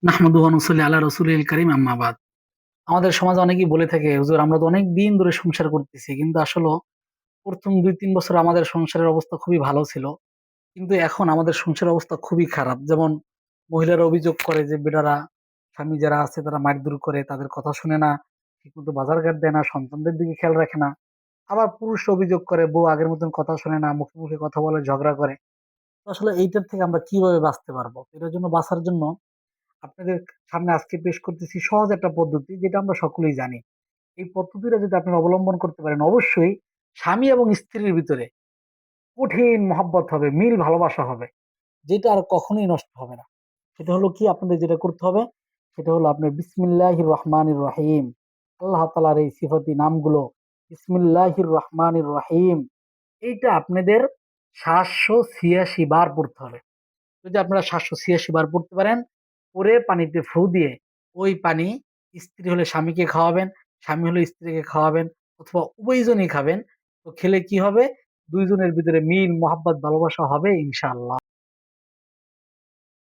নাহমাদুহু ওয়া নুসাল্লি আলা রাসূলিল কারীম আম্মা বাদ। আমাদের সমাজে অনেকেই বলে থাকে, হুজুর আমরা তো অনেক দিন ধরে সংসার করতেছি। কিন্তু আসলেও ১ম ২-৩ বছর আমাদের সংসারের অবস্থা খুবই ভালো ছিল। কিন্তু এখন আমাদের সংসারের অবস্থা খুবই খারাপ। যেমন মহিলারা অভিযোগ করে যে বেটারা, স্বামী যারা আছে তারা মারধর করে, তাদের কথা শুনে না, ঠিকমতো বাজার-ঘাট দেয় না, সন্তানদের দিকে খেয়াল রাখে না। আবার পুরুষরা অভিযোগ করে বউ আগের মতন কথা শোনে না, মুখে, মুখে কথা বলে, ঝগড়া করে। তো আসলে এইটার থেকে আমরা কিভাবে বাঁচতে পারবো? এটার জন্য বাঁচার জন্য আপনাদের সামনে আজকে পেশ করতেছি সহজ একটা পদ্ধতি, যেটা আমরা সকলেই জানি। এই পদ্ধতিটা যদি আপনারা অবলম্বন করতে পারেন, অবশ্যই স্বামী এবং স্ত্রীর ভিতরে কঠিন মহব্বত হবে, মিল ভালোবাসা হবে। যেটা আর কখনোই নষ্ট হবে না। সেটা হলো কি, আপনাদের যেটা করতে হবে সেটা হলো আপনার বিসমিল্লাহির রহমানির রহিম। আল্লাহ তাআলার এই সিফাতি নামগুলো বিসমিল্লাহির রহমানির রহিম, এইটা আপনাদের ৭৮৬ বার পড়তে হবে। যদি আপনারা ৭৮৬ বার পড়তে পারেন, পড়ে পানিতে ফু দিয়ে ওই পানি স্ত্রী হলে স্বামীকে খাওয়াবেন, স্বামী হলে স্ত্রীকে খাওয়াবেন, অথবা উভয়জনই খাবেন। তো খেলে কি হবে? ২ জনের ভিতরে মিল, মহাব্বত, ভালোবাসা হবে ইনশাআল্লাহ।